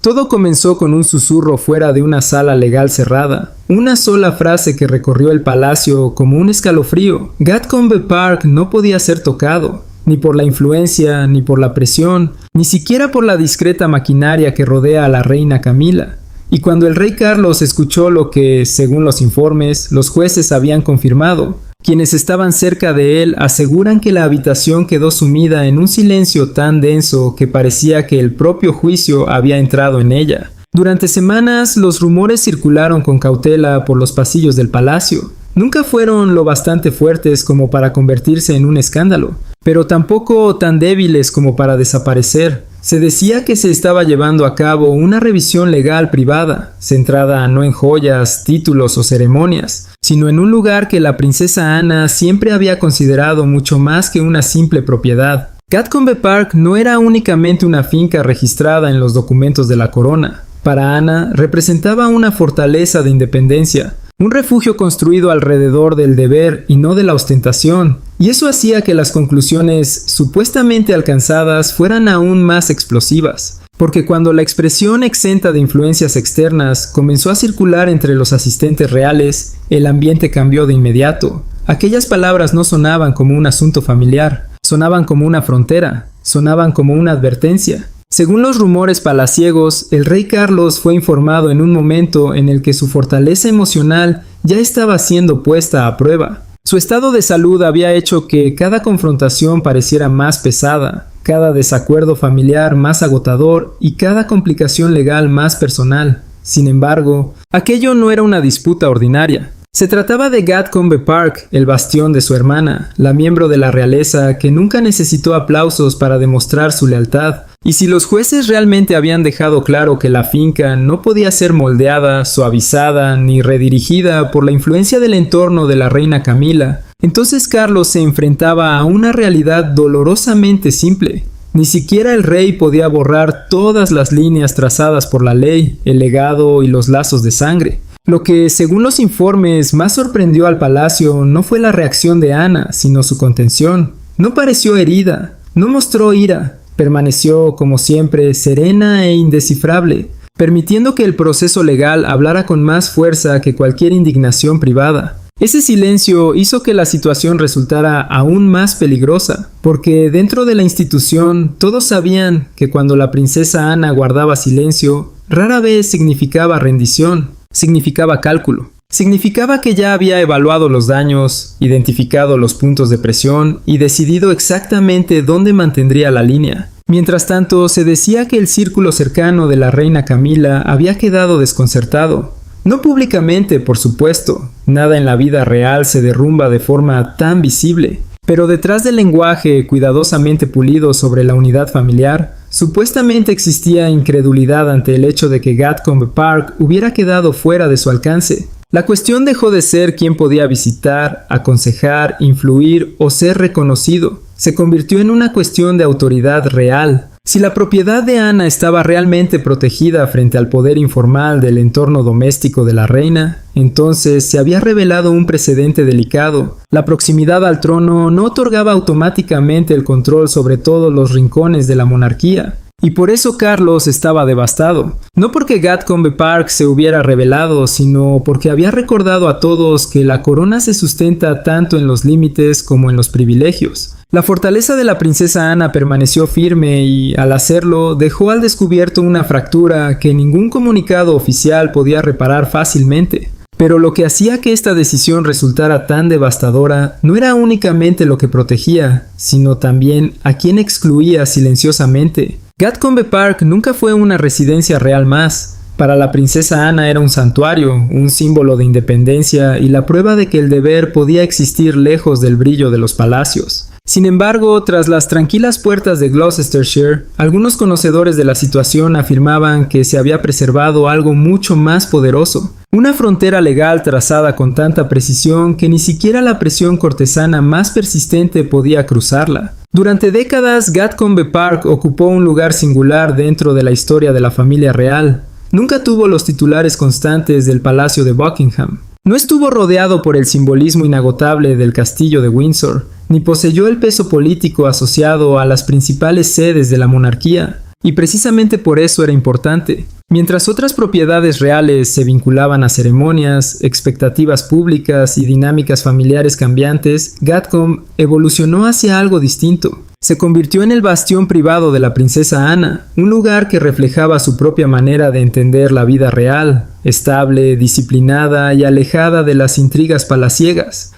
Todo comenzó con un susurro fuera de una sala legal cerrada. Una sola frase que recorrió el palacio como un escalofrío. Gatcombe Park no podía ser tocado, ni por la influencia, ni por la presión, ni siquiera por la discreta maquinaria que rodea a la reina Camila. Y cuando el rey Carlos escuchó lo que, según los informes, los jueces habían confirmado, quienes estaban cerca de él aseguran que la habitación quedó sumida en un silencio tan denso que parecía que el propio juicio había entrado en ella. Durante semanas los rumores circularon con cautela por los pasillos del palacio. Nunca fueron lo bastante fuertes como para convertirse en un escándalo, pero tampoco tan débiles como para desaparecer. Se decía que se estaba llevando a cabo una revisión legal privada, centrada no en joyas, títulos o ceremonias, sino en un lugar que la princesa Ana siempre había considerado mucho más que una simple propiedad. Gatcombe Park no era únicamente una finca registrada en los documentos de la corona. Para Ana representaba una fortaleza de independencia, un refugio construido alrededor del deber y no de la ostentación, y eso hacía que las conclusiones supuestamente alcanzadas fueran aún más explosivas, porque cuando la expresión exenta de influencias externas comenzó a circular entre los asistentes reales, el ambiente cambió de inmediato. Aquellas palabras no sonaban como un asunto familiar, sonaban como una frontera, sonaban como una advertencia. Según los rumores palaciegos, el rey Carlos fue informado en un momento en el que su fortaleza emocional ya estaba siendo puesta a prueba. Su estado de salud había hecho que cada confrontación pareciera más pesada, cada desacuerdo familiar más agotador y cada complicación legal más personal. Sin embargo, aquello no era una disputa ordinaria. Se trataba de Gatcombe Park, el bastión de su hermana, la miembro de la realeza que nunca necesitó aplausos para demostrar su lealtad. Y si los jueces realmente habían dejado claro que la finca no podía ser moldeada, suavizada ni redirigida por la influencia del entorno de la reina Camila, entonces Carlos se enfrentaba a una realidad dolorosamente simple. Ni siquiera el rey podía borrar todas las líneas trazadas por la ley, el legado y los lazos de sangre. Lo que, según los informes, más sorprendió al palacio no fue la reacción de Ana, sino su contención. No pareció herida, no mostró ira. Permaneció, como siempre, serena e indescifrable, permitiendo que el proceso legal hablara con más fuerza que cualquier indignación privada. Ese silencio hizo que la situación resultara aún más peligrosa, porque dentro de la institución todos sabían que cuando la princesa Ana guardaba silencio, rara vez significaba rendición, significaba cálculo. Significaba que ya había evaluado los daños, identificado los puntos de presión y decidido exactamente dónde mantendría la línea. Mientras tanto, se decía que el círculo cercano de la reina Camila había quedado desconcertado. No públicamente, por supuesto, nada en la vida real se derrumba de forma tan visible, pero detrás del lenguaje cuidadosamente pulido sobre la unidad familiar, supuestamente existía incredulidad ante el hecho de que Gatcombe Park hubiera quedado fuera de su alcance. La cuestión dejó de ser quién podía visitar, aconsejar, influir o ser reconocido. Se convirtió en una cuestión de autoridad real. Si la propiedad de Ana estaba realmente protegida frente al poder informal del entorno doméstico de la reina, entonces se había revelado un precedente delicado. La proximidad al trono no otorgaba automáticamente el control sobre todos los rincones de la monarquía. Y por eso Carlos estaba devastado. No porque Gatcombe Park se hubiera revelado, sino porque había recordado a todos que la corona se sustenta tanto en los límites como en los privilegios. La fortaleza de la princesa Ana permaneció firme y, al hacerlo, dejó al descubierto una fractura que ningún comunicado oficial podía reparar fácilmente. Pero lo que hacía que esta decisión resultara tan devastadora no era únicamente lo que protegía, sino también a quien excluía silenciosamente. Gatcombe Park nunca fue una residencia real más. Para la princesa Ana era un santuario, un símbolo de independencia y la prueba de que el deber podía existir lejos del brillo de los palacios. Sin embargo, tras las tranquilas puertas de Gloucestershire, algunos conocedores de la situación afirmaban que se había preservado algo mucho más poderoso, una frontera legal trazada con tanta precisión que ni siquiera la presión cortesana más persistente podía cruzarla. Durante décadas, Gatcombe Park ocupó un lugar singular dentro de la historia de la familia real. Nunca tuvo los titulares constantes del Palacio de Buckingham. No estuvo rodeado por el simbolismo inagotable del Castillo de Windsor, ni poseyó el peso político asociado a las principales sedes de la monarquía. Y precisamente por eso era importante. Mientras otras propiedades reales se vinculaban a ceremonias, expectativas públicas y dinámicas familiares cambiantes, Gatcombe evolucionó hacia algo distinto. Se convirtió en el bastión privado de la princesa Anna, un lugar que reflejaba su propia manera de entender la vida real, estable, disciplinada y alejada de las intrigas palaciegas.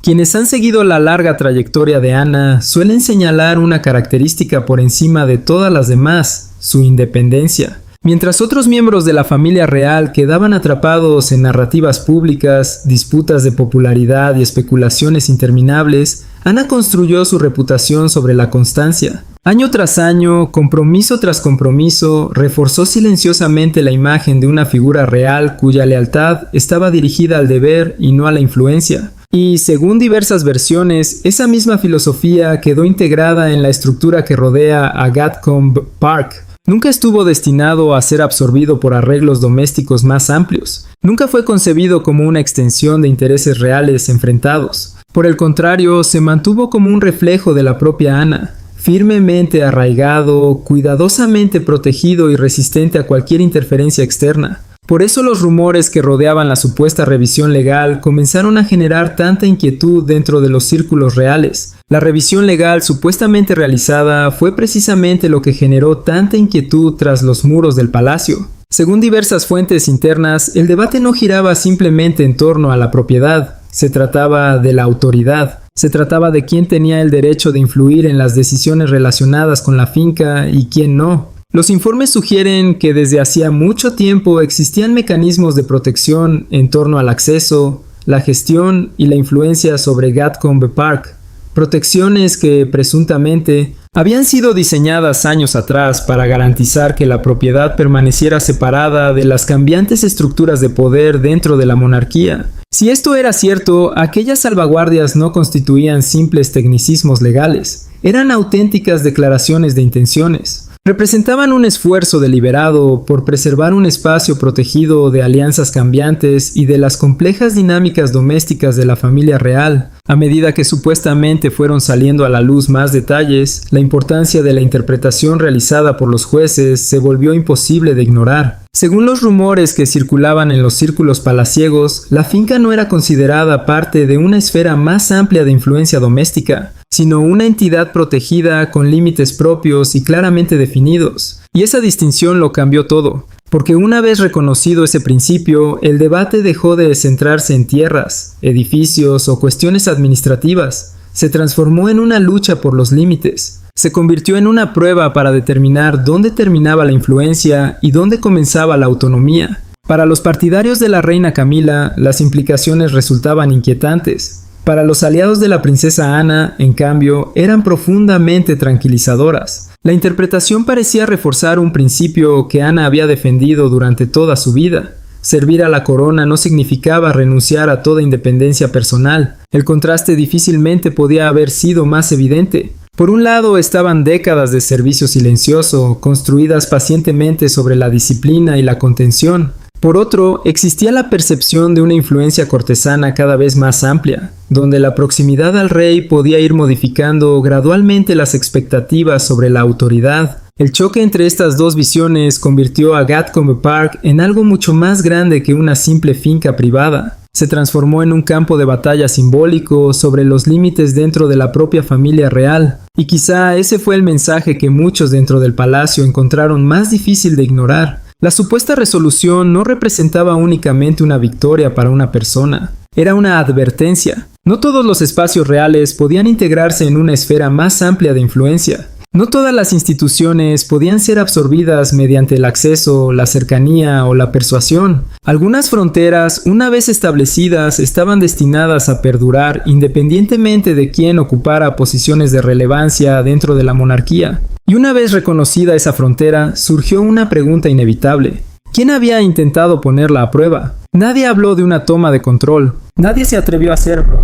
Quienes han seguido la larga trayectoria de Anna suelen señalar una característica por encima de todas las demás: su independencia. Mientras otros miembros de la familia real quedaban atrapados en narrativas públicas, disputas de popularidad y especulaciones interminables, Anna construyó su reputación sobre la constancia. Año tras año, compromiso tras compromiso, reforzó silenciosamente la imagen de una figura real cuya lealtad estaba dirigida al deber y no a la influencia. Y, según diversas versiones, esa misma filosofía quedó integrada en la estructura que rodea a Gatcombe Park. Nunca estuvo destinado a ser absorbido por arreglos domésticos más amplios. Nunca fue concebido como una extensión de intereses reales enfrentados. Por el contrario, se mantuvo como un reflejo de la propia Anna, firmemente arraigado, cuidadosamente protegido y resistente a cualquier interferencia externa. Por eso los rumores que rodeaban la supuesta revisión legal comenzaron a generar tanta inquietud dentro de los círculos reales. La revisión legal supuestamente realizada fue precisamente lo que generó tanta inquietud tras los muros del palacio. Según diversas fuentes internas, el debate no giraba simplemente en torno a la propiedad. Se trataba de la autoridad. Se trataba de quién tenía el derecho de influir en las decisiones relacionadas con la finca y quién no. Los informes sugieren que desde hacía mucho tiempo existían mecanismos de protección en torno al acceso, la gestión y la influencia sobre Gatcombe Park. Protecciones que, presuntamente, habían sido diseñadas años atrás para garantizar que la propiedad permaneciera separada de las cambiantes estructuras de poder dentro de la monarquía. Si esto era cierto, aquellas salvaguardias no constituían simples tecnicismos legales, eran auténticas declaraciones de intenciones. Representaban un esfuerzo deliberado por preservar un espacio protegido de alianzas cambiantes y de las complejas dinámicas domésticas de la familia real. A medida que supuestamente fueron saliendo a la luz más detalles, la importancia de la interpretación realizada por los jueces se volvió imposible de ignorar. Según los rumores que circulaban en los círculos palaciegos, la finca no era considerada parte de una esfera más amplia de influencia doméstica, sino una entidad protegida con límites propios y claramente definidos. Y esa distinción lo cambió todo, porque una vez reconocido ese principio, el debate dejó de centrarse en tierras, edificios o cuestiones administrativas. Se transformó en una lucha por los límites. Se convirtió en una prueba para determinar dónde terminaba la influencia y dónde comenzaba la autonomía. Para los partidarios de la reina Camila, las implicaciones resultaban inquietantes. Para los aliados de la princesa Anna, en cambio, eran profundamente tranquilizadoras. La interpretación parecía reforzar un principio que Anna había defendido durante toda su vida. Servir a la corona no significaba renunciar a toda independencia personal. El contraste difícilmente podía haber sido más evidente. Por un lado estaban décadas de servicio silencioso, construidas pacientemente sobre la disciplina y la contención. Por otro, existía la percepción de una influencia cortesana cada vez más amplia, donde la proximidad al rey podía ir modificando gradualmente las expectativas sobre la autoridad. El choque entre estas dos visiones convirtió a Gatcombe Park en algo mucho más grande que una simple finca privada. Se transformó en un campo de batalla simbólico sobre los límites dentro de la propia familia real, y quizá ese fue el mensaje que muchos dentro del palacio encontraron más difícil de ignorar. La supuesta resolución no representaba únicamente una victoria para una persona, era una advertencia. No todos los espacios reales podían integrarse en una esfera más amplia de influencia. No todas las instituciones podían ser absorbidas mediante el acceso, la cercanía o la persuasión. Algunas fronteras, una vez establecidas, estaban destinadas a perdurar independientemente de quién ocupara posiciones de relevancia dentro de la monarquía. Y una vez reconocida esa frontera, surgió una pregunta inevitable. ¿Quién había intentado ponerla a prueba? Nadie habló de una toma de control. Nadie se atrevió a hacerlo.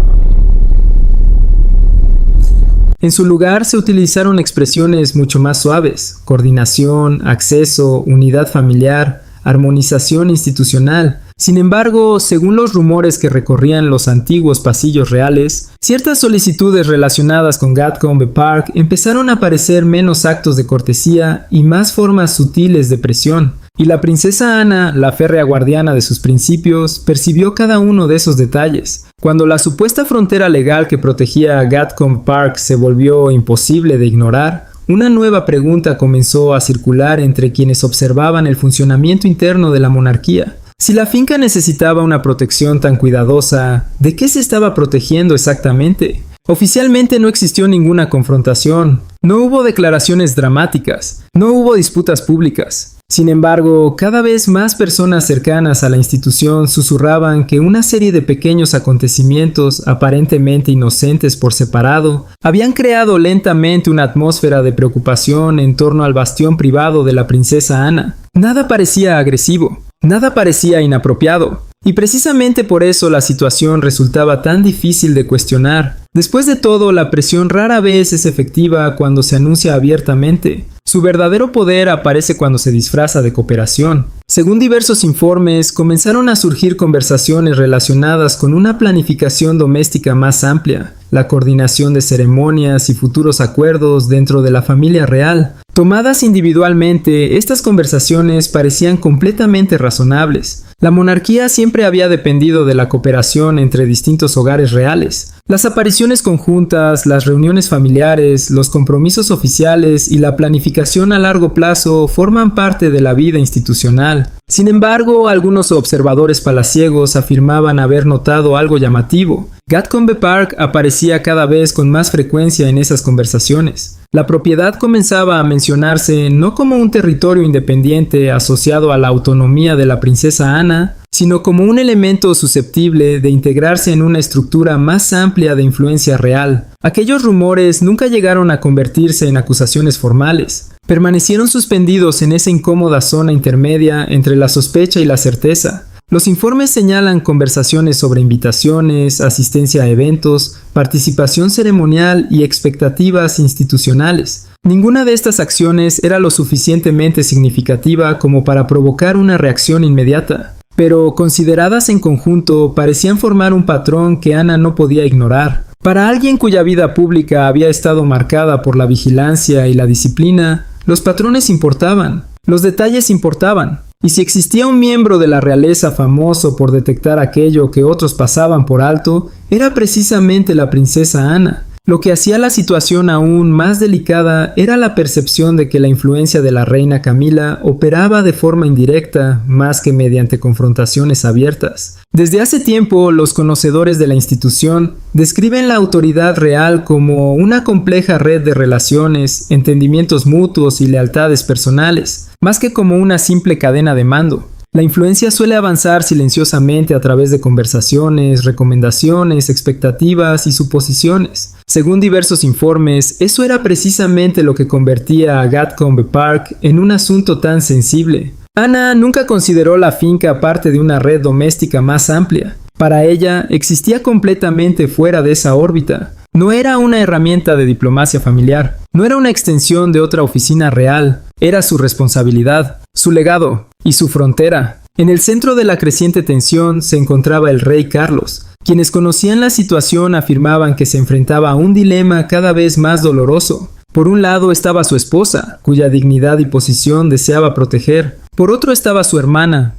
En su lugar se utilizaron expresiones mucho más suaves: coordinación, acceso, unidad familiar, armonización institucional. Sin embargo, según los rumores que recorrían los antiguos pasillos reales, ciertas solicitudes relacionadas con Gatcombe Park empezaron a aparecer menos actos de cortesía y más formas sutiles de presión. Y la princesa Ana, la férrea guardiana de sus principios, percibió cada uno de esos detalles. Cuando la supuesta frontera legal que protegía a Gatcombe Park se volvió imposible de ignorar, una nueva pregunta comenzó a circular entre quienes observaban el funcionamiento interno de la monarquía. Si la finca necesitaba una protección tan cuidadosa, ¿de qué se estaba protegiendo exactamente? Oficialmente no existió ninguna confrontación, no hubo declaraciones dramáticas, no hubo disputas públicas. Sin embargo, cada vez más personas cercanas a la institución susurraban que una serie de pequeños acontecimientos aparentemente inocentes por separado habían creado lentamente una atmósfera de preocupación en torno al bastión privado de la princesa Ana. Nada parecía agresivo, nada parecía inapropiado. Y precisamente por eso la situación resultaba tan difícil de cuestionar. Después de todo, la presión rara vez es efectiva cuando se anuncia abiertamente. Su verdadero poder aparece cuando se disfraza de cooperación. Según diversos informes, comenzaron a surgir conversaciones relacionadas con una planificación doméstica más amplia, la coordinación de ceremonias y futuros acuerdos dentro de la familia real. Tomadas individualmente, estas conversaciones parecían completamente razonables. La monarquía siempre había dependido de la cooperación entre distintos hogares reales. Las apariciones conjuntas, las reuniones familiares, los compromisos oficiales y la planificación a largo plazo forman parte de la vida institucional. Sin embargo, algunos observadores palaciegos afirmaban haber notado algo llamativo. Gatcombe Park aparecía cada vez con más frecuencia en esas conversaciones. La propiedad comenzaba a mencionarse no como un territorio independiente asociado a la autonomía de la princesa Ana, sino como un elemento susceptible de integrarse en una estructura más amplia de influencia real. Aquellos rumores nunca llegaron a convertirse en acusaciones formales. Permanecieron suspendidos en esa incómoda zona intermedia entre la sospecha y la certeza. Los informes señalan conversaciones sobre invitaciones, asistencia a eventos, participación ceremonial y expectativas institucionales. Ninguna de estas acciones era lo suficientemente significativa como para provocar una reacción inmediata, pero consideradas en conjunto parecían formar un patrón que Ana no podía ignorar. Para alguien cuya vida pública había estado marcada por la vigilancia y la disciplina, los patrones importaban, los detalles importaban. Y si existía un miembro de la realeza famoso por detectar aquello que otros pasaban por alto, era precisamente la princesa Ana. Lo que hacía la situación aún más delicada era la percepción de que la influencia de la reina Camila operaba de forma indirecta, más que mediante confrontaciones abiertas. Desde hace tiempo, los conocedores de la institución describen la autoridad real como una compleja red de relaciones, entendimientos mutuos y lealtades personales, más que como una simple cadena de mando. La influencia suele avanzar silenciosamente a través de conversaciones, recomendaciones, expectativas y suposiciones. Según diversos informes, eso era precisamente lo que convertía a Gatcombe Park en un asunto tan sensible. Ana nunca consideró la finca parte de una red doméstica más amplia. Para ella, existía completamente fuera de esa órbita. No era una herramienta de diplomacia familiar, no era una extensión de otra oficina real, era su responsabilidad, su legado y su frontera. En el centro de la creciente tensión se encontraba el rey Carlos. Quienes conocían la situación afirmaban que se enfrentaba a un dilema cada vez más doloroso. Por un lado estaba su esposa, cuya dignidad y posición deseaba proteger. Por otro estaba su hermana,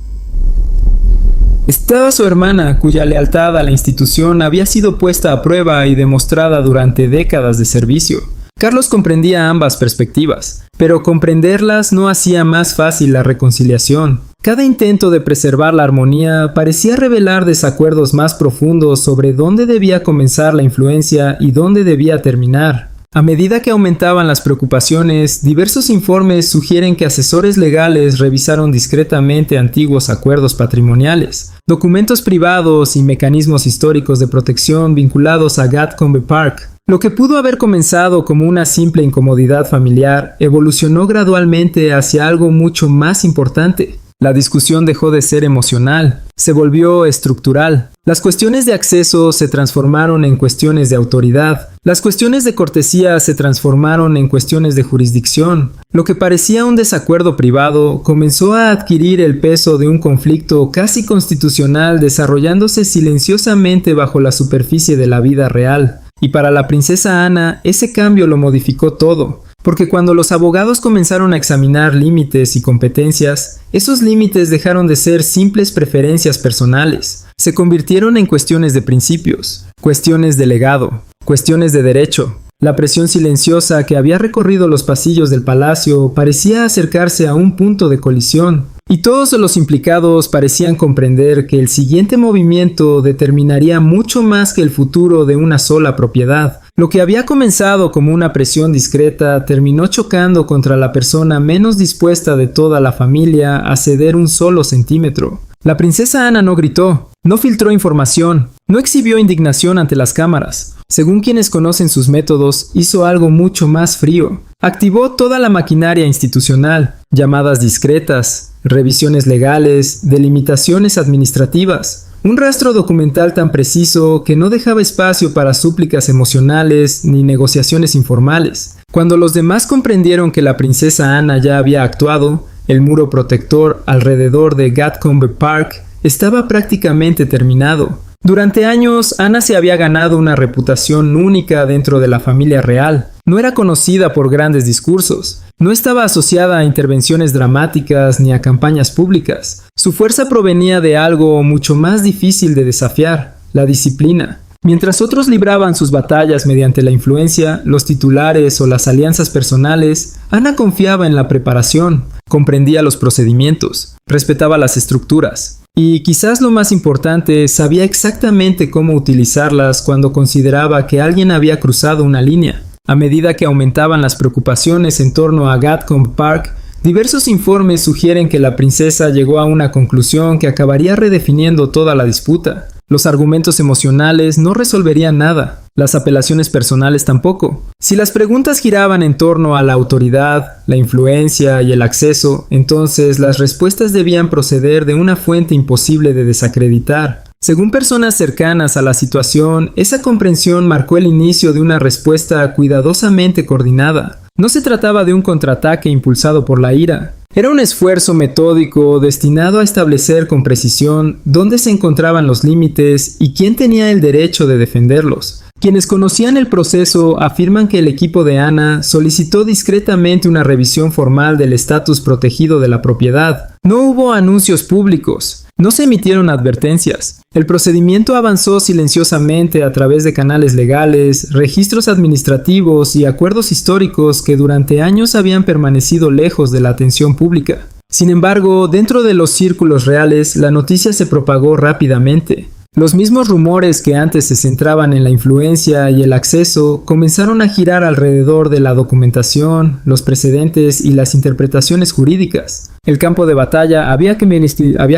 cuya lealtad a la institución había sido puesta a prueba y demostrada durante décadas de servicio. Carlos comprendía ambas perspectivas, pero comprenderlas no hacía más fácil la reconciliación. Cada intento de preservar la armonía parecía revelar desacuerdos más profundos sobre dónde debía comenzar la influencia y dónde debía terminar. A medida que aumentaban las preocupaciones, diversos informes sugieren que asesores legales revisaron discretamente antiguos acuerdos patrimoniales, documentos privados y mecanismos históricos de protección vinculados a Gatcombe Park. Lo que pudo haber comenzado como una simple incomodidad familiar evolucionó gradualmente hacia algo mucho más importante. La discusión dejó de ser emocional, se volvió estructural. Las cuestiones de acceso se transformaron en cuestiones de autoridad. Las cuestiones de cortesía se transformaron en cuestiones de jurisdicción. Lo que parecía un desacuerdo privado comenzó a adquirir el peso de un conflicto casi constitucional desarrollándose silenciosamente bajo la superficie de la vida real. Y para la princesa Ana, ese cambio lo modificó todo. porque cuando los abogados comenzaron a examinar límites y competencias, esos límites dejaron de ser simples preferencias personales, se convirtieron en cuestiones de principios, cuestiones de legado, cuestiones de derecho. La presión silenciosa que había recorrido los pasillos del palacio parecía acercarse a un punto de colisión, y todos los implicados parecían comprender que el siguiente movimiento determinaría mucho más que el futuro de una sola propiedad. Lo que había comenzado como una presión discreta terminó chocando contra la persona menos dispuesta de toda la familia a ceder un solo centímetro. La princesa Ana no gritó, no filtró información, no exhibió indignación ante las cámaras. Según quienes conocen sus métodos, hizo algo mucho más frío. Activó toda la maquinaria institucional, llamadas discretas, revisiones legales, delimitaciones administrativas. Un rastro documental tan preciso que no dejaba espacio para súplicas emocionales ni negociaciones informales. Cuando los demás comprendieron que la princesa Ana ya había actuado, el muro protector alrededor de Gatcombe Park estaba prácticamente terminado. Durante años, Ana se había ganado una reputación única dentro de la familia real. No era conocida por grandes discursos. No estaba asociada a intervenciones dramáticas ni a campañas públicas. Su fuerza provenía de algo mucho más difícil de desafiar, la disciplina. Mientras otros libraban sus batallas mediante la influencia, los titulares o las alianzas personales, Ana confiaba en la preparación, comprendía los procedimientos, respetaba las estructuras. Y quizás lo más importante, sabía exactamente cómo utilizarlas cuando consideraba que alguien había cruzado una línea. A medida que aumentaban las preocupaciones en torno a Gatcombe Park, diversos informes sugieren que la princesa llegó a una conclusión que acabaría redefiniendo toda la disputa. Los argumentos emocionales no resolverían nada, las apelaciones personales tampoco. Si las preguntas giraban en torno a la autoridad, la influencia y el acceso, entonces las respuestas debían proceder de una fuente imposible de desacreditar. Según personas cercanas a la situación, esa comprensión marcó el inicio de una respuesta cuidadosamente coordinada. No se trataba de un contraataque impulsado por la ira. Era un esfuerzo metódico destinado a establecer con precisión dónde se encontraban los límites y quién tenía el derecho de defenderlos. Quienes conocían el proceso afirman que el equipo de Ana solicitó discretamente una revisión formal del estatus protegido de la propiedad. No hubo anuncios públicos. No se emitieron advertencias. El procedimiento avanzó silenciosamente a través de canales legales, registros administrativos y acuerdos históricos que durante años habían permanecido lejos de la atención pública. Sin embargo, dentro de los círculos reales, la noticia se propagó rápidamente. Los mismos rumores que antes se centraban en la influencia y el acceso comenzaron a girar alrededor de la documentación, los precedentes y las interpretaciones jurídicas. El campo de batalla había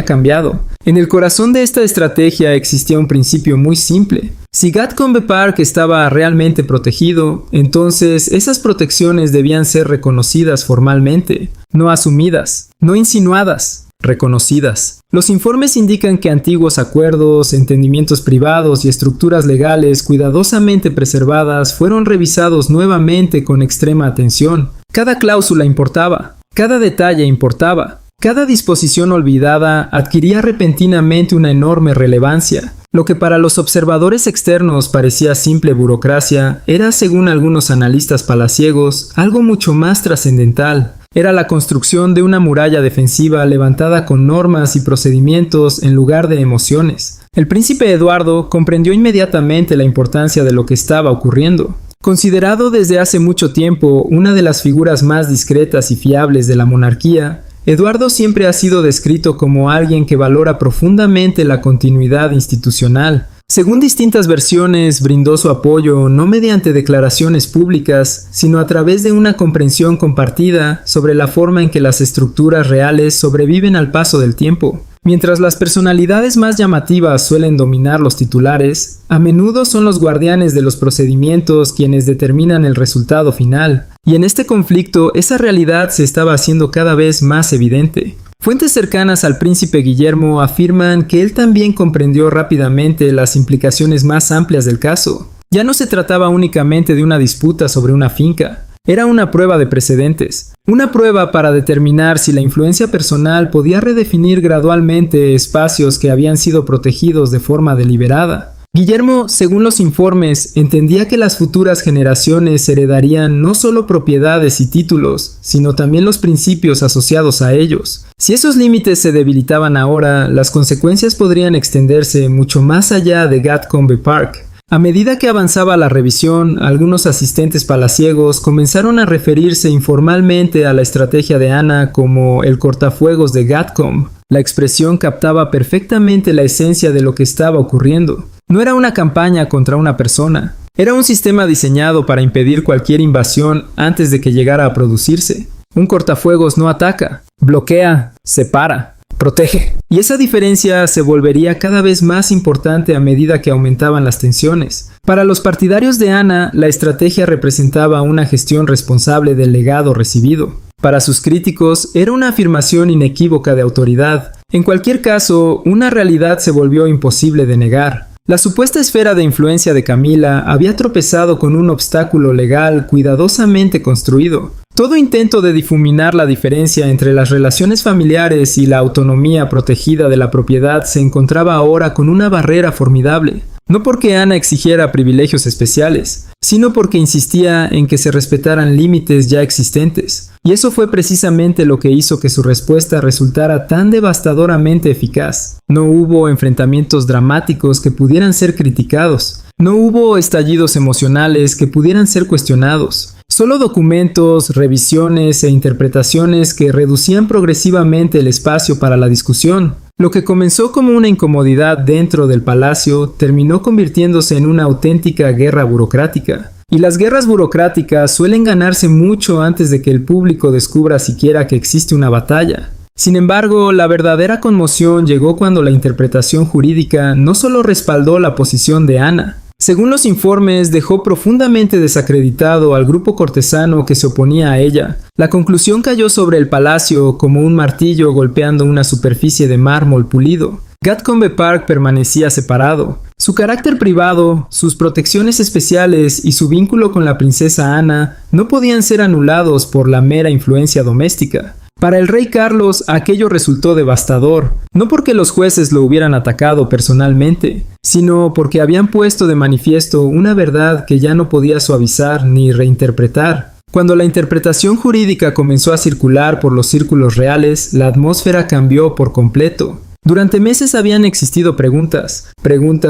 cambiado. En el corazón de esta estrategia existía un principio muy simple. Si Gatcombe Park estaba realmente protegido, entonces esas protecciones debían ser reconocidas formalmente, no asumidas, no insinuadas. Reconocidas. Los informes indican que antiguos acuerdos, entendimientos privados y estructuras legales cuidadosamente preservadas fueron revisados nuevamente con extrema atención. Cada cláusula importaba, cada detalle importaba, cada disposición olvidada adquiría repentinamente una enorme relevancia. Lo que para los observadores externos parecía simple burocracia, era, según algunos analistas palaciegos, algo mucho más trascendental. Era la construcción de una muralla defensiva levantada con normas y procedimientos en lugar de emociones. El príncipe Eduardo comprendió inmediatamente la importancia de lo que estaba ocurriendo. Considerado desde hace mucho tiempo una de las figuras más discretas y fiables de la monarquía, Eduardo siempre ha sido descrito como alguien que valora profundamente la continuidad institucional. Según distintas versiones, brindó su apoyo no mediante declaraciones públicas, sino a través de una comprensión compartida sobre la forma en que las estructuras reales sobreviven al paso del tiempo. Mientras las personalidades más llamativas suelen dominar los titulares, a menudo son los guardianes de los procedimientos quienes determinan el resultado final, y en este conflicto esa realidad se estaba haciendo cada vez más evidente. Fuentes cercanas al príncipe Guillermo afirman que él también comprendió rápidamente las implicaciones más amplias del caso. Ya no se trataba únicamente de una disputa sobre una finca. Era una prueba de precedentes, una prueba para determinar si la influencia personal podía redefinir gradualmente espacios que habían sido protegidos de forma deliberada. Guillermo, según los informes, entendía que las futuras generaciones heredarían no solo propiedades y títulos, sino también los principios asociados a ellos. Si esos límites se debilitaban ahora, las consecuencias podrían extenderse mucho más allá de Gatcombe Park. A medida que avanzaba la revisión, algunos asistentes palaciegos comenzaron a referirse informalmente a la estrategia de Anna como el cortafuegos de Gatcombe. La expresión captaba perfectamente la esencia de lo que estaba ocurriendo. No era una campaña contra una persona. Era un sistema diseñado para impedir cualquier invasión antes de que llegara a producirse. Un cortafuegos no ataca, bloquea, separa, protege. Y esa diferencia se volvería cada vez más importante a medida que aumentaban las tensiones. Para los partidarios de Anna, la estrategia representaba una gestión responsable del legado recibido. Para sus críticos, era una afirmación inequívoca de autoridad. En cualquier caso, una realidad se volvió imposible de negar. La supuesta esfera de influencia de Camila había tropezado con un obstáculo legal cuidadosamente construido. Todo intento de difuminar la diferencia entre las relaciones familiares y la autonomía protegida de la propiedad se encontraba ahora con una barrera formidable. No porque Anna exigiera privilegios especiales, sino porque insistía en que se respetaran límites ya existentes. Y eso fue precisamente lo que hizo que su respuesta resultara tan devastadoramente eficaz. No hubo enfrentamientos dramáticos que pudieran ser criticados. No hubo estallidos emocionales que pudieran ser cuestionados. Solo documentos, revisiones e interpretaciones que reducían progresivamente el espacio para la discusión. Lo que comenzó como una incomodidad dentro del palacio terminó convirtiéndose en una auténtica guerra burocrática. Y las guerras burocráticas suelen ganarse mucho antes de que el público descubra siquiera que existe una batalla. Sin embargo, la verdadera conmoción llegó cuando la interpretación jurídica no solo respaldó la posición de Anna. Según los informes, dejó profundamente desacreditado al grupo cortesano que se oponía a ella. La conclusión cayó sobre el palacio como un martillo golpeando una superficie de mármol pulido. Gatcombe Park permanecía separado. Su carácter privado, sus protecciones especiales y su vínculo con la princesa Anna no podían ser anulados por la mera influencia doméstica. Para el rey Carlos aquello resultó devastador, no porque los jueces lo hubieran atacado personalmente, sino porque habían puesto de manifiesto una verdad que ya no podía suavizar ni reinterpretar. Cuando la interpretación jurídica comenzó a circular por los círculos reales, la atmósfera cambió por completo. Durante meses habían existido preguntas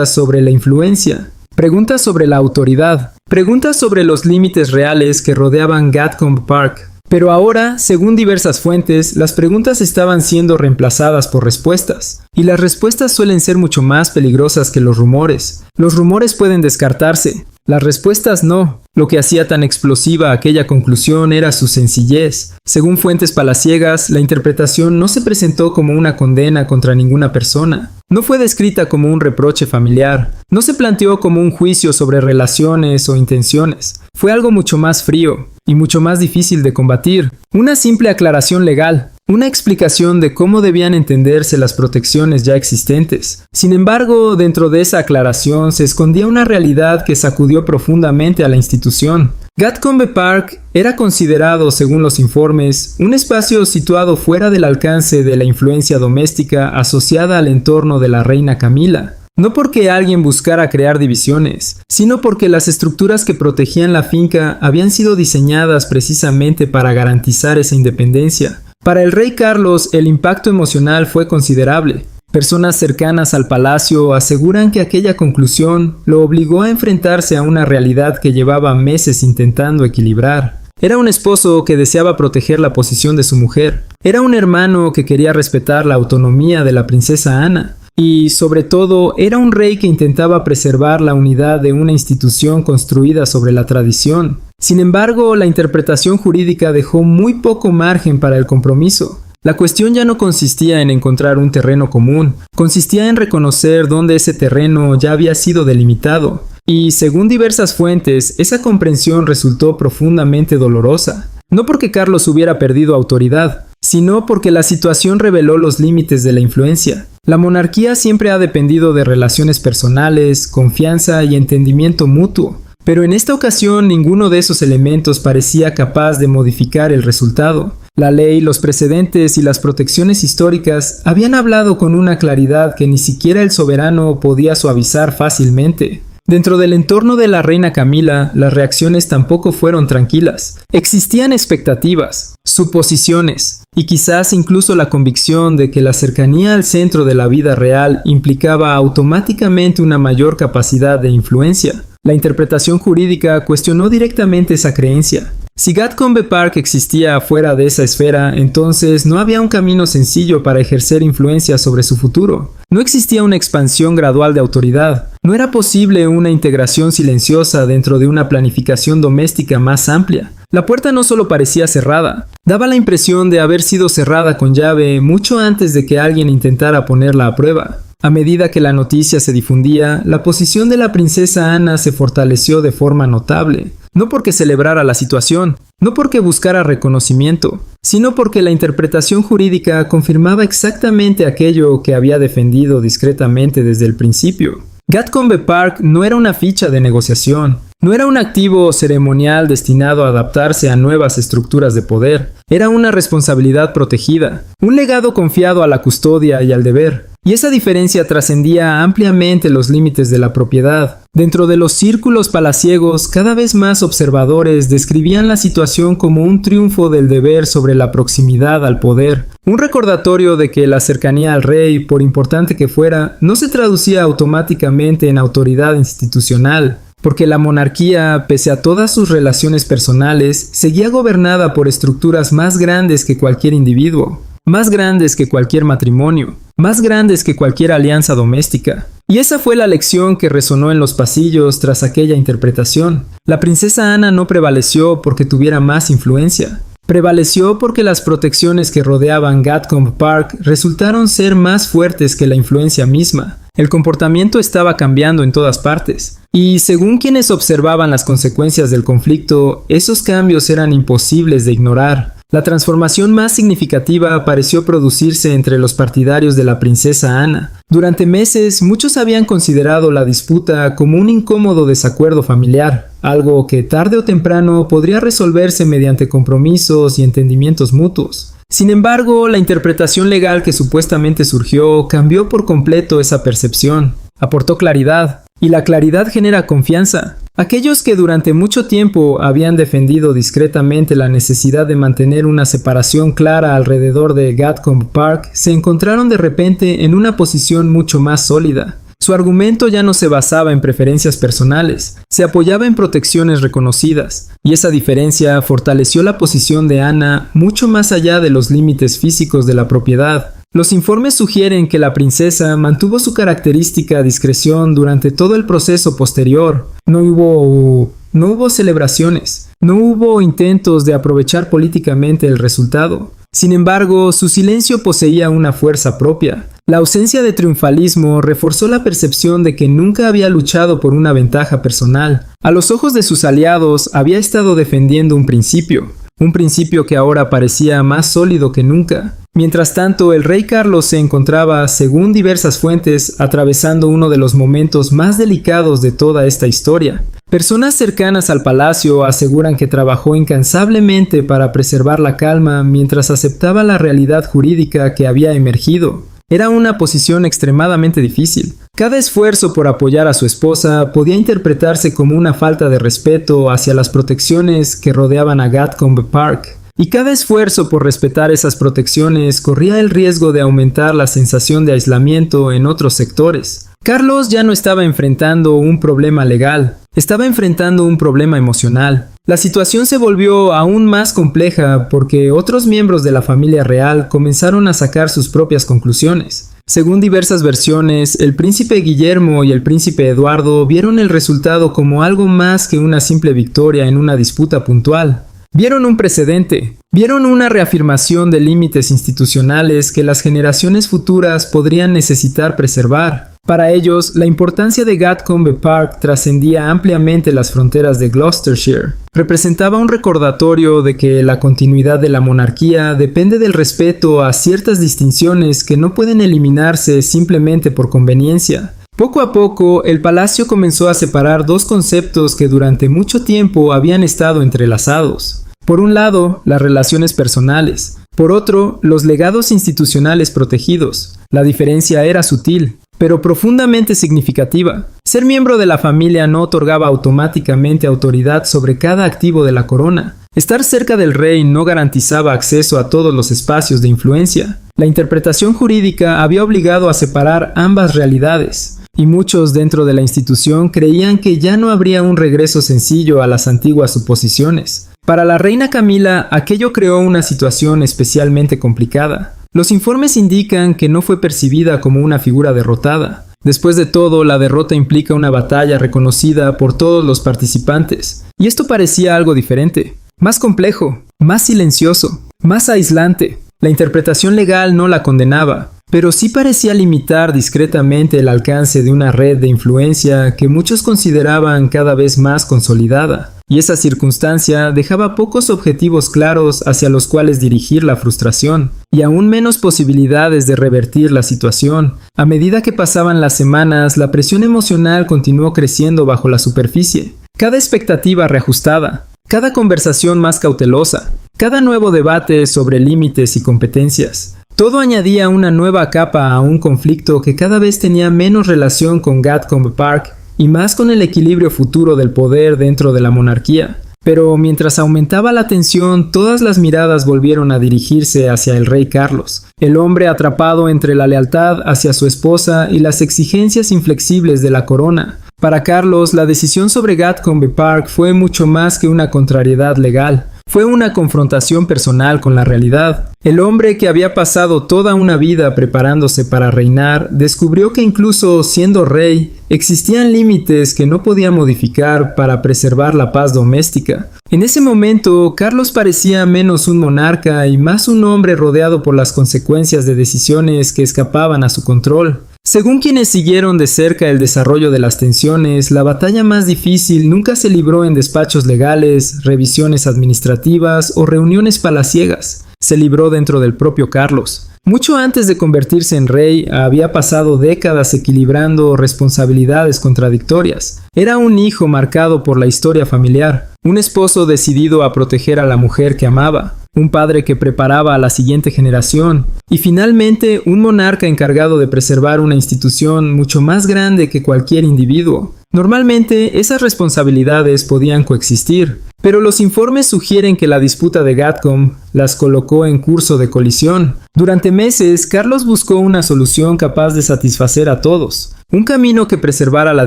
sobre la influencia, preguntas sobre la autoridad, preguntas sobre los límites reales que rodeaban Gatcombe Park. Pero ahora, según diversas fuentes, las preguntas estaban siendo reemplazadas por respuestas. Y las respuestas suelen ser mucho más peligrosas que los rumores. Los rumores pueden descartarse, las respuestas no. Lo que hacía tan explosiva aquella conclusión era su sencillez. Según fuentes palaciegas, la interpretación no se presentó como una condena contra ninguna persona. No fue descrita como un reproche familiar. No se planteó como un juicio sobre relaciones o intenciones. Fue algo mucho más frío y mucho más difícil de combatir. Una simple aclaración legal. Una explicación de cómo debían entenderse las protecciones ya existentes. Sin embargo, dentro de esa aclaración se escondía una realidad que sacudió profundamente a la institución. Gatcombe Park era considerado, según los informes, un espacio situado fuera del alcance de la influencia doméstica asociada al entorno de la reina Camila. No porque alguien buscara crear divisiones, sino porque las estructuras que protegían la finca habían sido diseñadas precisamente para garantizar esa independencia. Para el rey Carlos, el impacto emocional fue considerable. Personas cercanas al palacio aseguran que aquella conclusión lo obligó a enfrentarse a una realidad que llevaba meses intentando equilibrar. Era un esposo que deseaba proteger la posición de su mujer. Era un hermano que quería respetar la autonomía de la princesa Anna. Y, sobre todo, era un rey que intentaba preservar la unidad de una institución construida sobre la tradición. Sin embargo, la interpretación jurídica dejó muy poco margen para el compromiso. La cuestión ya no consistía en encontrar un terreno común, consistía en reconocer dónde ese terreno ya había sido delimitado. Y, según diversas fuentes, esa comprensión resultó profundamente dolorosa. No porque Carlos hubiera perdido autoridad, sino porque la situación reveló los límites de la influencia. La monarquía siempre ha dependido de relaciones personales, confianza y entendimiento mutuo, pero en esta ocasión ninguno de esos elementos parecía capaz de modificar el resultado. La ley, los precedentes y las protecciones históricas habían hablado con una claridad que ni siquiera el soberano podía suavizar fácilmente. Dentro del entorno de la reina Camila, las reacciones tampoco fueron tranquilas. Existían expectativas, suposiciones, y quizás incluso la convicción de que la cercanía al centro de la vida real implicaba automáticamente una mayor capacidad de influencia. La interpretación jurídica cuestionó directamente esa creencia. Si Gatcombe Park existía fuera de esa esfera, entonces no había un camino sencillo para ejercer influencia sobre su futuro. No existía una expansión gradual de autoridad. No era posible una integración silenciosa dentro de una planificación doméstica más amplia. La puerta no solo parecía cerrada, daba la impresión de haber sido cerrada con llave mucho antes de que alguien intentara ponerla a prueba. A medida que la noticia se difundía, la posición de la princesa Ana se fortaleció de forma notable. No porque celebrara la situación, no porque buscara reconocimiento, sino porque la interpretación jurídica confirmaba exactamente aquello que había defendido discretamente desde el principio. Gatcombe Park no era una ficha de negociación, no era un activo ceremonial destinado a adaptarse a nuevas estructuras de poder, era una responsabilidad protegida, un legado confiado a la custodia y al deber. Y esa diferencia trascendía ampliamente los límites de la propiedad. Dentro de los círculos palaciegos, cada vez más observadores describían la situación como un triunfo del deber sobre la proximidad al poder, un recordatorio de que la cercanía al rey, por importante que fuera, no se traducía automáticamente en autoridad institucional, porque la monarquía, pese a todas sus relaciones personales, seguía gobernada por estructuras más grandes que cualquier individuo, más grandes que cualquier matrimonio, más grandes que cualquier alianza doméstica. Y esa fue la lección que resonó en los pasillos tras aquella interpretación. La princesa Ana no prevaleció porque tuviera más influencia. Prevaleció porque las protecciones que rodeaban Gatcombe Park resultaron ser más fuertes que la influencia misma. El comportamiento estaba cambiando en todas partes. Y según quienes observaban las consecuencias del conflicto, esos cambios eran imposibles de ignorar. La transformación más significativa pareció producirse entre los partidarios de la princesa Ana. Durante meses, muchos habían considerado la disputa como un incómodo desacuerdo familiar, algo que tarde o temprano podría resolverse mediante compromisos y entendimientos mutuos. Sin embargo, la interpretación legal que supuestamente surgió cambió por completo esa percepción. Aportó claridad, y la claridad genera confianza. Aquellos que durante mucho tiempo habían defendido discretamente la necesidad de mantener una separación clara alrededor de Gatcombe Park se encontraron de repente en una posición mucho más sólida. Su argumento ya no se basaba en preferencias personales, se apoyaba en protecciones reconocidas, y esa diferencia fortaleció la posición de Ana mucho más allá de los límites físicos de la propiedad. Los informes sugieren que la princesa mantuvo su característica discreción durante todo el proceso posterior. No hubo celebraciones, no hubo intentos de aprovechar políticamente el resultado. Sin embargo, su silencio poseía una fuerza propia. La ausencia de triunfalismo reforzó la percepción de que nunca había luchado por una ventaja personal. A los ojos de sus aliados había estado defendiendo un principio que ahora parecía más sólido que nunca. Mientras tanto, el rey Carlos se encontraba, según diversas fuentes, atravesando uno de los momentos más delicados de toda esta historia. Personas cercanas al palacio aseguran que trabajó incansablemente para preservar la calma mientras aceptaba la realidad jurídica que había emergido. Era una posición extremadamente difícil. Cada esfuerzo por apoyar a su esposa podía interpretarse como una falta de respeto hacia las protecciones que rodeaban a Gatcombe Park. Y cada esfuerzo por respetar esas protecciones corría el riesgo de aumentar la sensación de aislamiento en otros sectores. Carlos ya no estaba enfrentando un problema legal, estaba enfrentando un problema emocional. La situación se volvió aún más compleja porque otros miembros de la familia real comenzaron a sacar sus propias conclusiones. Según diversas versiones, el príncipe Guillermo y el príncipe Eduardo vieron el resultado como algo más que una simple victoria en una disputa puntual. Vieron un precedente, vieron una reafirmación de límites institucionales que las generaciones futuras podrían necesitar preservar. Para ellos, la importancia de Gatcombe Park trascendía ampliamente las fronteras de Gloucestershire. Representaba un recordatorio de que la continuidad de la monarquía depende del respeto a ciertas distinciones que no pueden eliminarse simplemente por conveniencia. Poco a poco, el palacio comenzó a separar dos conceptos que durante mucho tiempo habían estado entrelazados. Por un lado, las relaciones personales. Por otro, los legados institucionales protegidos. La diferencia era sutil, pero profundamente significativa. Ser miembro de la familia no otorgaba automáticamente autoridad sobre cada activo de la corona. Estar cerca del rey no garantizaba acceso a todos los espacios de influencia. La interpretación jurídica había obligado a separar ambas realidades, y muchos dentro de la institución creían que ya no habría un regreso sencillo a las antiguas suposiciones. Para la reina Camila, aquello creó una situación especialmente complicada. Los informes indican que no fue percibida como una figura derrotada. Después de todo, la derrota implica una batalla reconocida por todos los participantes, y esto parecía algo diferente, más complejo, más silencioso, más aislante. La interpretación legal no la condenaba, pero sí parecía limitar discretamente el alcance de una red de influencia que muchos consideraban cada vez más consolidada, y esa circunstancia dejaba pocos objetivos claros hacia los cuales dirigir la frustración, y aún menos posibilidades de revertir la situación. A medida que pasaban las semanas, la presión emocional continuó creciendo bajo la superficie. Cada expectativa reajustada, cada conversación más cautelosa, cada nuevo debate sobre límites y competencias. Todo añadía una nueva capa a un conflicto que cada vez tenía menos relación con Gatcombe Park y más con el equilibrio futuro del poder dentro de la monarquía. Pero mientras aumentaba la tensión, todas las miradas volvieron a dirigirse hacia el rey Carlos, el hombre atrapado entre la lealtad hacia su esposa y las exigencias inflexibles de la corona. Para Carlos, la decisión sobre Gatcombe Park fue mucho más que una contrariedad legal. Fue una confrontación personal con la realidad. El hombre que había pasado toda una vida preparándose para reinar, descubrió que incluso siendo rey, existían límites que no podía modificar para preservar la paz doméstica. En ese momento, Carlos parecía menos un monarca y más un hombre rodeado por las consecuencias de decisiones que escapaban a su control. Según quienes siguieron de cerca el desarrollo de las tensiones, la batalla más difícil nunca se libró en despachos legales, revisiones administrativas o reuniones palaciegas. Se libró dentro del propio Carlos. Mucho antes de convertirse en rey, había pasado décadas equilibrando responsabilidades contradictorias. Era un hijo marcado por la historia familiar, un esposo decidido a proteger a la mujer que amaba, un padre que preparaba a la siguiente generación, y finalmente un monarca encargado de preservar una institución mucho más grande que cualquier individuo. Normalmente, esas responsabilidades podían coexistir, pero los informes sugieren que la disputa de Gatcombe las colocó en curso de colisión. Durante meses, Carlos buscó una solución capaz de satisfacer a todos, un camino que preservara la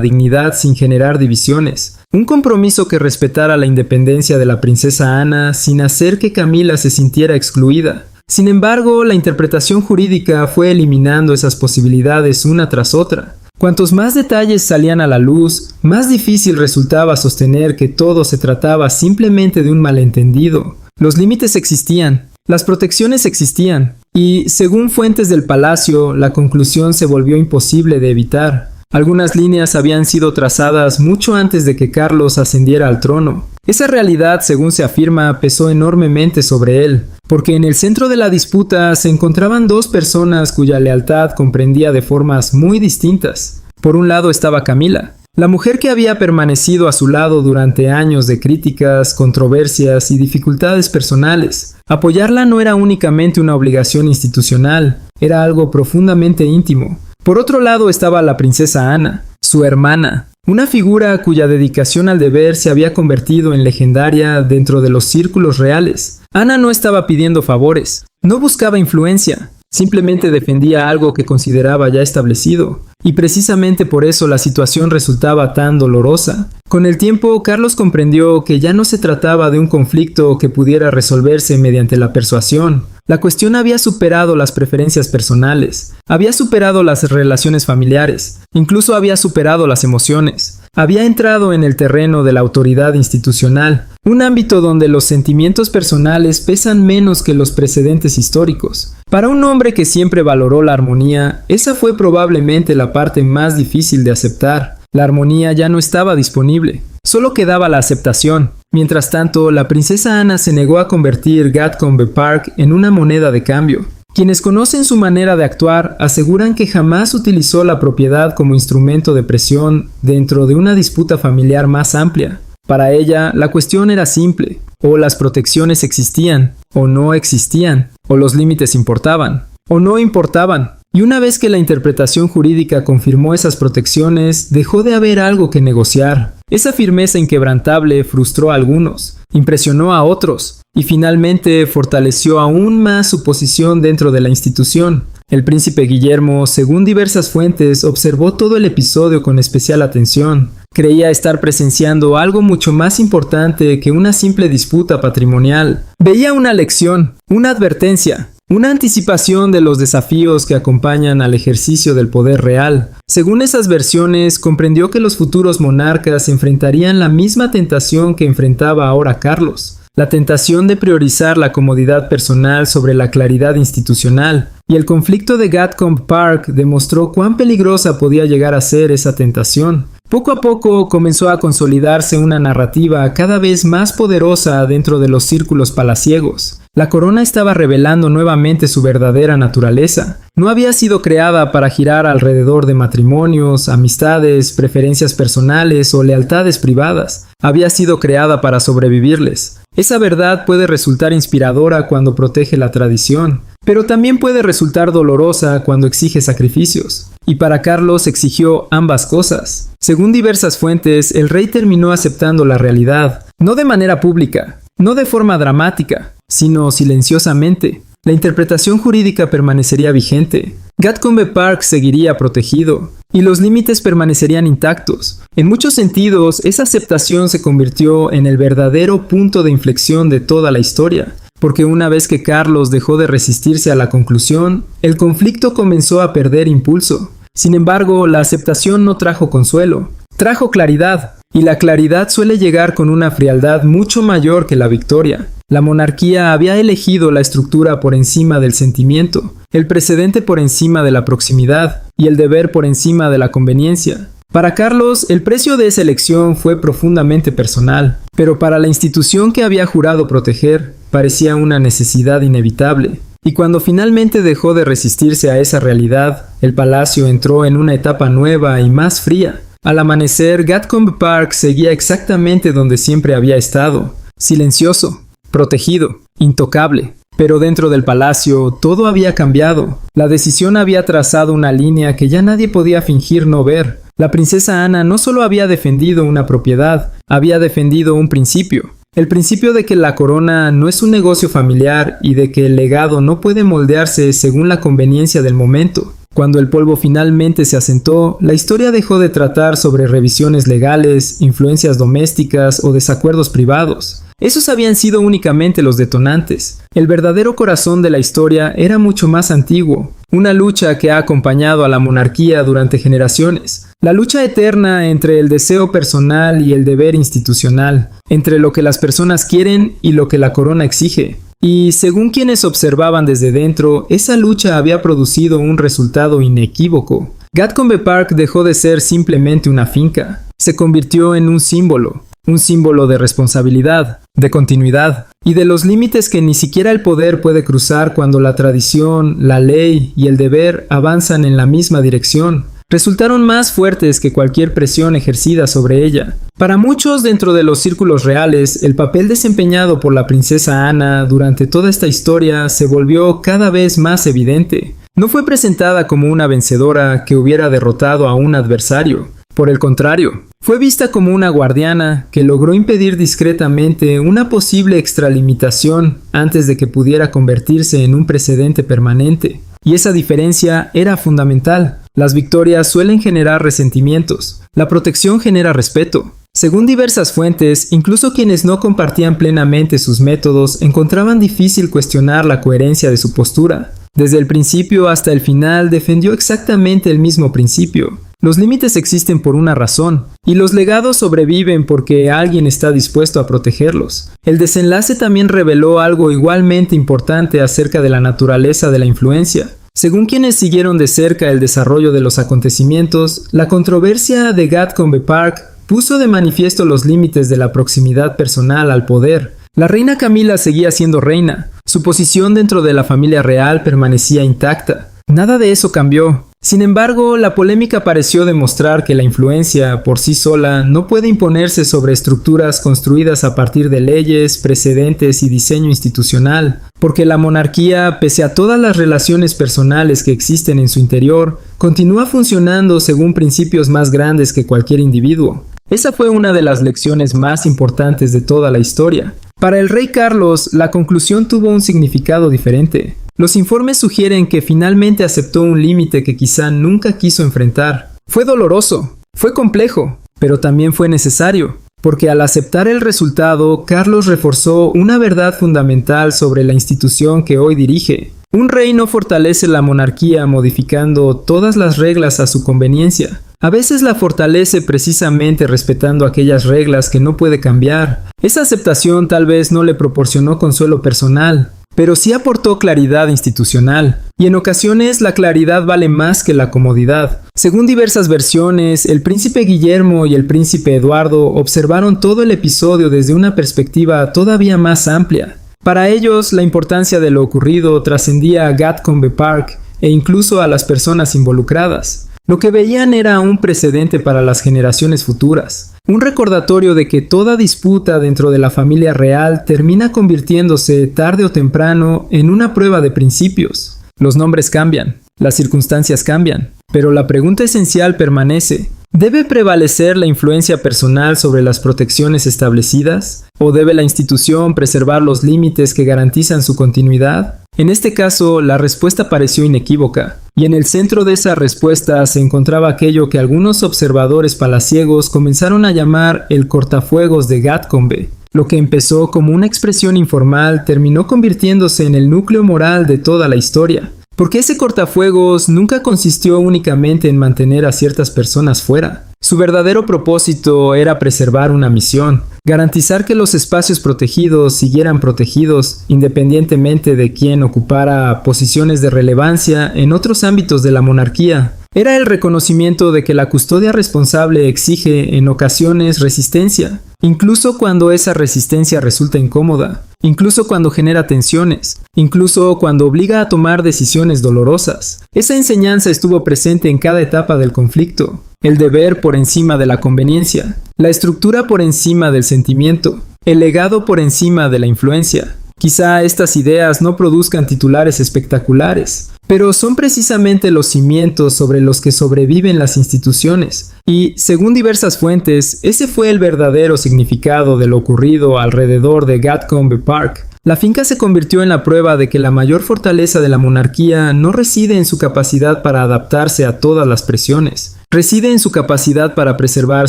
dignidad sin generar divisiones, un compromiso que respetara la independencia de la princesa Ana sin hacer que Camila se sintiera excluida. Sin embargo, la interpretación jurídica fue eliminando esas posibilidades una tras otra. Cuantos más detalles salían a la luz, más difícil resultaba sostener que todo se trataba simplemente de un malentendido. Los límites existían, las protecciones existían, y, según fuentes del palacio, la conclusión se volvió imposible de evitar. Algunas líneas habían sido trazadas mucho antes de que Carlos ascendiera al trono. Esa realidad, según se afirma, pesó enormemente sobre él, porque en el centro de la disputa se encontraban dos personas cuya lealtad comprendía de formas muy distintas. Por un lado estaba Camila, la mujer que había permanecido a su lado durante años de críticas, controversias y dificultades personales. Apoyarla no era únicamente una obligación institucional, era algo profundamente íntimo. Por otro lado estaba la princesa Ana, su hermana, una figura cuya dedicación al deber se había convertido en legendaria dentro de los círculos reales. Ana no estaba pidiendo favores, no buscaba influencia, simplemente defendía algo que consideraba ya establecido, y precisamente por eso la situación resultaba tan dolorosa. Con el tiempo, Carlos comprendió que ya no se trataba de un conflicto que pudiera resolverse mediante la persuasión. La cuestión había superado las preferencias personales, había superado las relaciones familiares, incluso había superado las emociones. Había entrado en el terreno de la autoridad institucional, un ámbito donde los sentimientos personales pesan menos que los precedentes históricos. Para un hombre que siempre valoró la armonía, esa fue probablemente la parte más difícil de aceptar. La armonía ya no estaba disponible, solo quedaba la aceptación. Mientras tanto, la princesa Ana se negó a convertir Gatcombe Park en una moneda de cambio. Quienes conocen su manera de actuar aseguran que jamás utilizó la propiedad como instrumento de presión dentro de una disputa familiar más amplia. Para ella, la cuestión era simple: o las protecciones existían, o no existían, o los límites importaban, o no importaban. Y una vez que la interpretación jurídica confirmó esas protecciones, dejó de haber algo que negociar. Esa firmeza inquebrantable frustró a algunos, impresionó a otros, y finalmente fortaleció aún más su posición dentro de la institución. El príncipe Guillermo, según diversas fuentes, observó todo el episodio con especial atención. Creía estar presenciando algo mucho más importante que una simple disputa patrimonial. Veía una lección, una advertencia, una anticipación de los desafíos que acompañan al ejercicio del poder real. Según esas versiones, comprendió que los futuros monarcas enfrentarían la misma tentación que enfrentaba ahora Carlos: la tentación de priorizar la comodidad personal sobre la claridad institucional, y el conflicto de Gatcombe Park demostró cuán peligrosa podía llegar a ser esa tentación. Poco a poco comenzó a consolidarse una narrativa cada vez más poderosa dentro de los círculos palaciegos. La corona estaba revelando nuevamente su verdadera naturaleza. No había sido creada para girar alrededor de matrimonios, amistades, preferencias personales o lealtades privadas. Había sido creada para sobrevivirles. Esa verdad puede resultar inspiradora cuando protege la tradición, pero también puede resultar dolorosa cuando exige sacrificios. Y para Carlos exigió ambas cosas. Según diversas fuentes, el rey terminó aceptando la realidad, no de manera pública, no de forma dramática, sino silenciosamente. La interpretación jurídica permanecería vigente. Gatcombe Park seguiría protegido, y los límites permanecerían intactos. En muchos sentidos, esa aceptación se convirtió en el verdadero punto de inflexión de toda la historia, porque una vez que Carlos dejó de resistirse a la conclusión, el conflicto comenzó a perder impulso. Sin embargo, la aceptación no trajo consuelo, trajo claridad, y la claridad suele llegar con una frialdad mucho mayor que la victoria. La monarquía había elegido la estructura por encima del sentimiento, el precedente por encima de la proximidad y el deber por encima de la conveniencia. Para Carlos, el precio de esa elección fue profundamente personal, pero para la institución que había jurado proteger, parecía una necesidad inevitable. Y cuando finalmente dejó de resistirse a esa realidad, el palacio entró en una etapa nueva y más fría. Al amanecer, Gatcombe Park seguía exactamente donde siempre había estado, silencioso, protegido, intocable. Pero dentro del palacio, todo había cambiado. La decisión había trazado una línea que ya nadie podía fingir no ver. La princesa Ana no solo había defendido una propiedad, había defendido un principio. El principio de que la corona no es un negocio familiar y de que el legado no puede moldearse según la conveniencia del momento. Cuando el polvo finalmente se asentó, la historia dejó de tratar sobre revisiones legales, influencias domésticas o desacuerdos privados. Esos habían sido únicamente los detonantes. El verdadero corazón de la historia era mucho más antiguo, una lucha que ha acompañado a la monarquía durante generaciones. La lucha eterna entre el deseo personal y el deber institucional, entre lo que las personas quieren y lo que la corona exige. Y según quienes observaban desde dentro, esa lucha había producido un resultado inequívoco. Gatcombe Park dejó de ser simplemente una finca, se convirtió en un símbolo de responsabilidad, de continuidad, y de los límites que ni siquiera el poder puede cruzar cuando la tradición, la ley y el deber avanzan en la misma dirección. Resultaron más fuertes que cualquier presión ejercida sobre ella. Para muchos dentro de los círculos reales, el papel desempeñado por la princesa Ana durante toda esta historia se volvió cada vez más evidente. No fue presentada como una vencedora que hubiera derrotado a un adversario. Por el contrario, fue vista como una guardiana que logró impedir discretamente una posible extralimitación antes de que pudiera convertirse en un precedente permanente. Y esa diferencia era fundamental. Las victorias suelen generar resentimientos. La protección genera respeto. Según diversas fuentes, incluso quienes no compartían plenamente sus métodos encontraban difícil cuestionar la coherencia de su postura. Desde el principio hasta el final defendió exactamente el mismo principio. Los límites existen por una razón, y los legados sobreviven porque alguien está dispuesto a protegerlos. El desenlace también reveló algo igualmente importante acerca de la naturaleza de la influencia. Según quienes siguieron de cerca el desarrollo de los acontecimientos, la controversia de Gatcombe Park puso de manifiesto los límites de la proximidad personal al poder. La reina Camila seguía siendo reina. Su posición dentro de la familia real permanecía intacta. Nada de eso cambió. Sin embargo, la polémica pareció demostrar que la influencia, por sí sola, no puede imponerse sobre estructuras construidas a partir de leyes, precedentes y diseño institucional, porque la monarquía, pese a todas las relaciones personales que existen en su interior, continúa funcionando según principios más grandes que cualquier individuo. Esa fue una de las lecciones más importantes de toda la historia. Para el rey Carlos, la conclusión tuvo un significado diferente. Los informes sugieren que finalmente aceptó un límite que quizá nunca quiso enfrentar. Fue doloroso, fue complejo, pero también fue necesario, porque al aceptar el resultado, Carlos reforzó una verdad fundamental sobre la institución que hoy dirige. Un rey no fortalece la monarquía modificando todas las reglas a su conveniencia. A veces la fortalece precisamente respetando aquellas reglas que no puede cambiar. Esa aceptación tal vez no le proporcionó consuelo personal, pero sí aportó claridad institucional, y en ocasiones la claridad vale más que la comodidad. Según diversas versiones, el príncipe Guillermo y el príncipe Eduardo observaron todo el episodio desde una perspectiva todavía más amplia. Para ellos, la importancia de lo ocurrido trascendía a Gatcombe Park e incluso a las personas involucradas. Lo que veían era un precedente para las generaciones futuras, un recordatorio de que toda disputa dentro de la familia real termina convirtiéndose tarde o temprano en una prueba de principios. Los nombres cambian, las circunstancias cambian, pero la pregunta esencial permanece. ¿Debe prevalecer la influencia personal sobre las protecciones establecidas? ¿O debe la institución preservar los límites que garantizan su continuidad? En este caso, la respuesta pareció inequívoca, y en el centro de esa respuesta se encontraba aquello que algunos observadores palaciegos comenzaron a llamar el cortafuegos de Gatcombe. Lo que empezó como una expresión informal terminó convirtiéndose en el núcleo moral de toda la historia. Porque ese cortafuegos nunca consistió únicamente en mantener a ciertas personas fuera. Su verdadero propósito era preservar una misión, garantizar que los espacios protegidos siguieran protegidos independientemente de quién ocupara posiciones de relevancia en otros ámbitos de la monarquía. Era el reconocimiento de que la custodia responsable exige en ocasiones resistencia, incluso cuando esa resistencia resulta incómoda, incluso cuando genera tensiones, incluso cuando obliga a tomar decisiones dolorosas. Esa enseñanza estuvo presente en cada etapa del conflicto. El deber por encima de la conveniencia, la estructura por encima del sentimiento, el legado por encima de la influencia. Quizá estas ideas no produzcan titulares espectaculares, pero son precisamente los cimientos sobre los que sobreviven las instituciones. Y, según diversas fuentes, ese fue el verdadero significado de lo ocurrido alrededor de Gatcombe Park. La finca se convirtió en la prueba de que la mayor fortaleza de la monarquía no reside en su capacidad para adaptarse a todas las presiones. Reside en su capacidad para preservar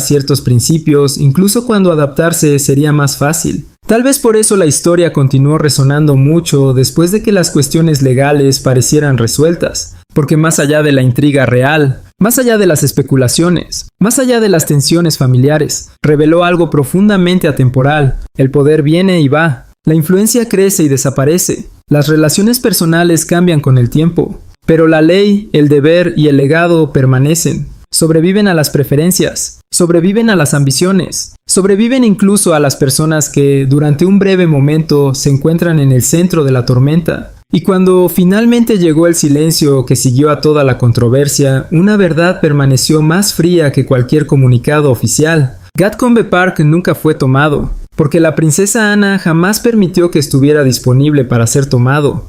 ciertos principios, incluso cuando adaptarse sería más fácil. Tal vez por eso la historia continuó resonando mucho después de que las cuestiones legales parecieran resueltas, porque más allá de la intriga real, más allá de las especulaciones, más allá de las tensiones familiares, reveló algo profundamente atemporal. El poder viene y va, la influencia crece y desaparece, las relaciones personales cambian con el tiempo, pero la ley, el deber y el legado permanecen. Sobreviven a las preferencias, sobreviven a las ambiciones, sobreviven incluso a las personas que durante un breve momento se encuentran en el centro de la tormenta. Y cuando finalmente llegó el silencio que siguió a toda la controversia, una verdad permaneció más fría que cualquier comunicado oficial. Gatcombe Park nunca fue tomado, porque la princesa Ana jamás permitió que estuviera disponible para ser tomado.